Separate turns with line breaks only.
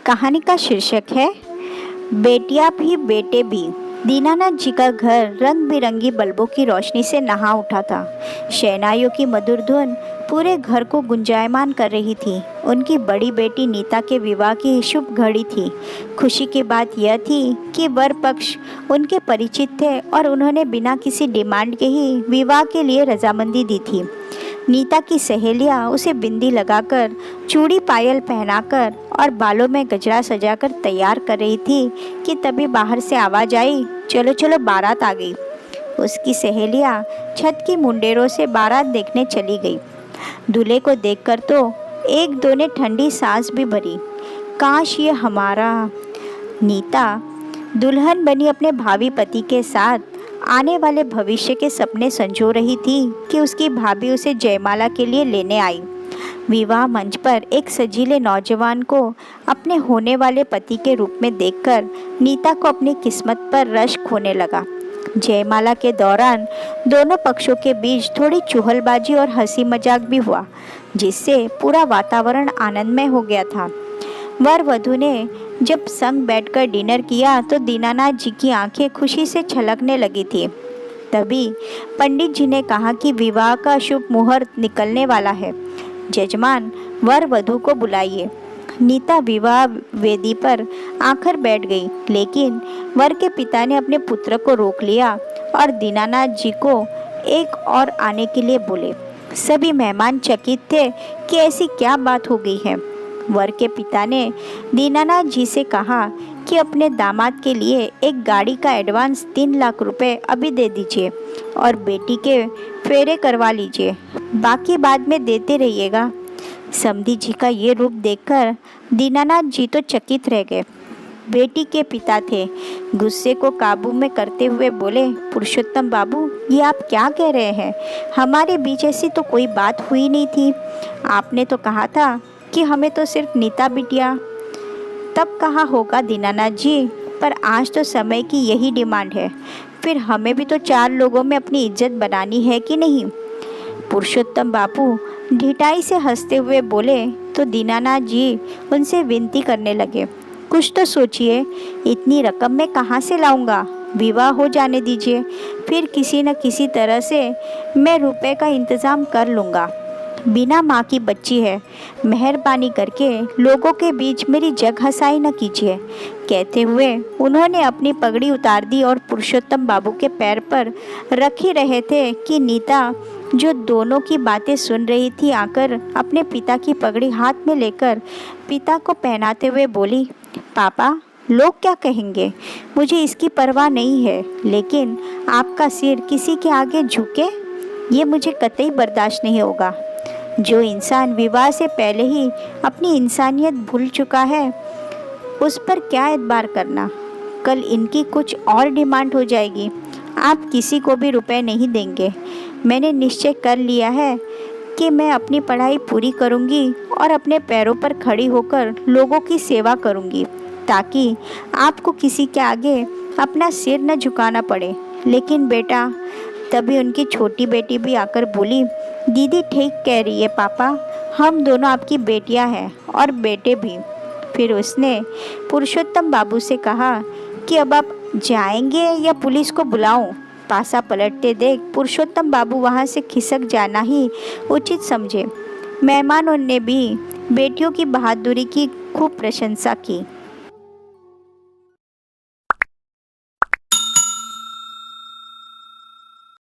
कहानी का शीर्षक है बेटियां भी बेटे भी। दीनानाथ जी का घर रंग बिरंगी बल्बों की रोशनी से नहा उठा था। शहनाइयों की मधुर धुन पूरे घर को गुंजायमान कर रही थी। उनकी बड़ी बेटी नीता के विवाह की शुभ घड़ी थी। खुशी की बात यह थी कि वर पक्ष उनके परिचित थे और उन्होंने बिना किसी डिमांड के ही विवाह के लिए रजामंदी दी थी। नीता की सहेलियां उसे बिंदी लगाकर, चूड़ी पायल पहनाकर और बालों में गजरा सजाकर तैयार कर रही थी कि तभी बाहर से आवाज आई, चलो चलो बारात आ गई। उसकी सहेलियां छत की मुंडेरों से बारात देखने चली गई। दूल्हे को देखकर तो एक दो ने ठंडी सांस भी भरी। काश ये हमारा। नीता दुल्हन बनी अपने भावी पति के साथ आने वाले भविष्य के सपने संजो रही थी कि उसकी भाभी उसे जयमाला के लिए लेने आई। विवाह मंच पर एक सजीले नौजवान को अपने होने वाले पति के रूप में देखकर नीता को अपनी किस्मत पर रश्क होने लगा। जयमाला के दौरान दोनों पक्षों के बीच थोड़ी चुहलबाजी और हंसी मजाक भी हुआ, जिससे पूरा वातावरण आनंदमय हो गया था। वर वधू ने जब संग बैठकर डिनर किया तो दीनानाथ जी की आंखें खुशी से छलकने लगी थी। तभी पंडित जी ने कहा कि विवाह का शुभ मुहूर्त निकलने वाला है। जजमान वर वधू को बुलाइए। नीता विवाह वेदी पर आकर बैठ गई, लेकिन वर के पिता ने अपने पुत्र को रोक लिया और दीनानाथ जी को एक और आने के लिए बोले। सभी मेहमान चकित थे कि ऐसी क्या बात हो गई है। वर के पिता ने दीनानाथ जी से कहा कि अपने दामाद के लिए एक गाड़ी का एडवांस 3 लाख रुपए अभी दे दीजिए और बेटी के फेरे करवा लीजिए, बाकी बाद में देते रहिएगा। समधी जी का ये रूप देखकर दीनानाथ जी तो चकित रह गए। बेटी के पिता थे। गुस्से को काबू में करते हुए बोले, पुरुषोत्तम बाबू, ये आप क्या कह रहे हैं? हमारे बीच ऐसी तो कोई बात हुई नहीं थी। आपने तो कहा था कि हमें तो सिर्फ नीता बिटिया। तब कहा होगा दीनानाथ जी, पर आज तो समय की यही डिमांड है। फिर हमें भी तो 4 लोगों में अपनी इज्जत बनानी है कि नहीं? पुरुषोत्तम बाबू ढिठाई से हंसते हुए बोले तो दीनानाथ जी उनसे विनती करने लगे, कुछ तो सोचिए, इतनी रकम मैं कहाँ से लाऊंगा? विवाह हो जाने दीजिए, फिर किसी न किसी तरह से मैं रुपए का इंतज़ाम कर लूँगा। बिना माँ की बच्ची है, मेहरबानी करके लोगों के बीच मेरी जग हंसाई न कीजिए। कहते हुए उन्होंने अपनी पगड़ी उतार दी और पुरुषोत्तम बाबू के पैर पर रख ही रहे थे कि नीता, जो दोनों की बातें सुन रही थी, आकर अपने पिता की पगड़ी हाथ में लेकर पिता को पहनाते हुए बोली, पापा, लोग क्या कहेंगे? मुझे इसकी परवाह नहीं है, लेकिन आपका सिर किसी के आगे झुके, ये मुझे कतई बर्दाश्त नहीं होगा। जो इंसान विवाह से पहले ही अपनी इंसानियत भूल चुका है, उस पर क्या एतबार करना? कल इनकी कुछ और डिमांड हो जाएगी। आप किसी को भी रुपए नहीं देंगे। मैंने निश्चय कर लिया है कि मैं अपनी पढ़ाई पूरी करूंगी और अपने पैरों पर खड़ी होकर लोगों की सेवा करूंगी, ताकि आपको किसी के आगे अपना सिर न झुकाना पड़े। लेकिन बेटा, तभी उनकी छोटी बेटी भी आकर बोली, दीदी ठीक कह रही है पापा, हम दोनों आपकी बेटियां हैं और बेटे भी। फिर उसने पुरुषोत्तम बाबू से कहा कि अब आप जाएंगे या पुलिस को बुलाऊं? पासा पलटते देख पुरुषोत्तम बाबू वहां से खिसक जाना ही उचित समझे। मेहमानों ने भी बेटियों की बहादुरी की खूब प्रशंसा की।